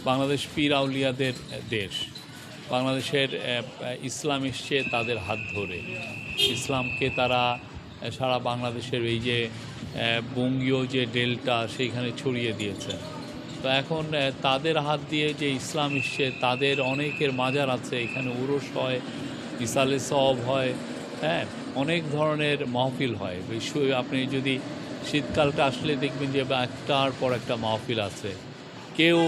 বাংলাদেশ পীর আউলিয়াদের দেশ। বাংলাদেশের ইসলাম এসছে তাদের হাত ধরে। ইসলামকে তারা সারা বাংলাদেশের এই যে বঙ্গীয় যে ডেল্টা সেইখানে ছড়িয়ে দিয়েছে। তো এখন তাদের হাত দিয়ে যে ইসলাম এসছে তাদের অনেকের মাজার আছে, এখানে উরস হয়, ইসালে সওয়াব হয়, হ্যাঁ, অনেক ধরনের মাহফিল হয়। আপনি যদি শীতকালটা আসলে দেখবেন যে একটার পর একটা মাহফিল আছে। কেউ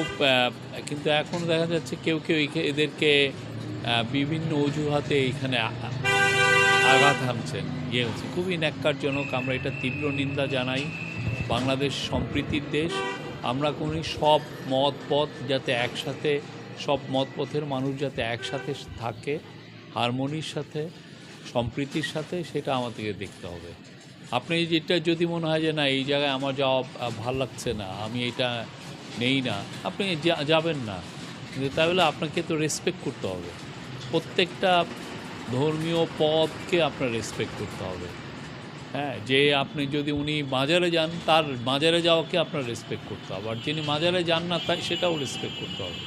কিন্তু এখন দেখা যাচ্ছে কেউ কেউ এদেরকে বিভিন্ন অজুহাতে এখানে আঘাত হানছেন, হচ্ছে খুবই ন্যাক্কারজনক। আমরা এটা তীব্র নিন্দা জানাই। বাংলাদেশ সম্প্রীতির দেশ। আমরা কোন সব মত পথ যাতে একসাথে, সব মত পথের মানুষ যাতে একসাথে থাকে, হারমোনির সাথে, সম্প্রীতির সাথে, সেটা আমাদেরকে দেখতে হবে। আপনি যেটা যদি মনে হয় যে না এই জায়গায় আমার যাওয়া ভাল লাগছে না, আমি এটা নেই না, আপনি যাবেন না। কিন্তু তাহলে আপনাকে তো রেসপেক্ট করতে হবে। প্রত্যেকটা ধর্মীয় পথকে আপনার রেসপেক্ট করতে হবে। হ্যাঁ, যে আপনি যদি উনি মাজারে যান, তার মাজারে যাওয়াকে আপনার রেসপেক্ট করতে হবে। আর যিনি মাজারে যান না তাই সেটাও রেসপেক্ট করতে হবে।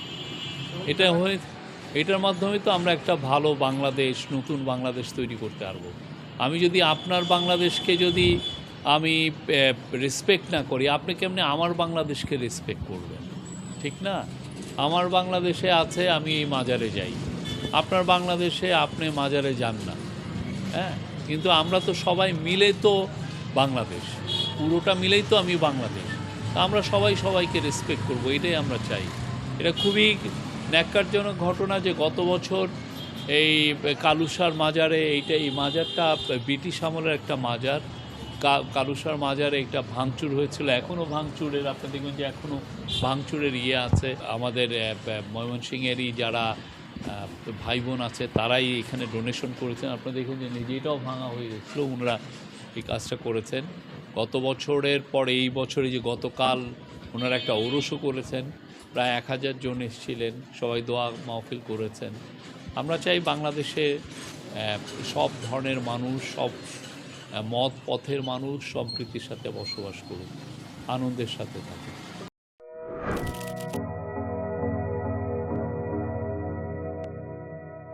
এটার মাধ্যমে তো আমরা একটা ভালো বাংলাদেশ, নতুন বাংলাদেশ তৈরি করতে পারবো। আমি যদি আপনার বাংলাদেশকে যদি আমি রেসপেক্ট না করি, আপনি কেমনে আমার বাংলাদেশকে রেসপেক্ট করবেন? ঠিক না? আমার বাংলাদেশে আছে আমি এই মাজারে যাই, আপনার বাংলাদেশে আপনি মাজারে যান না। হ্যাঁ, কিন্তু আমরা তো সবাই মিলে তো বাংলাদেশ, পুরোটা মিলেই তো আমি বাংলাদেশ। আমরা সবাই সবাইকে রেসপেক্ট করব, এটাই আমরা চাই। এটা খুবই ন্যাক্কারজনক ঘটনা যে গত বছর এই কালুসার মাজারে, এই মাজারটা ব্রিটিশ আমলের একটা মাজার। কালুসার মাজারে একটা ভাঙচুর হয়েছিল, এখনও ভাঙচুরের, আপনি দেখবেন যে এখনও ভাঙচুরের আছে। আমাদের ময়মনসিংহেরই যারা ভাই বোন আছে তারাই এখানে ডোনেশন করেছেন। আপনারা দেখুন যে নিজেটাও ভাঙা হয়ে গেছিলো, ওনারা এই কাজটা করেছেন। গত বছরের পরে এই বছরে যে গতকাল ওনারা একটা ঔরসও করেছেন, প্রায় 1000 জন এসেছিলেন, সবাই দোয়া মাহফিল করেছেন। আমরা চাই বাংলাদেশে সব ধরনের মানুষ, সব মত পথের মানুষ সম্প্রীতির সাথে বসবাস করুক, আনন্দের সাথে থাকে।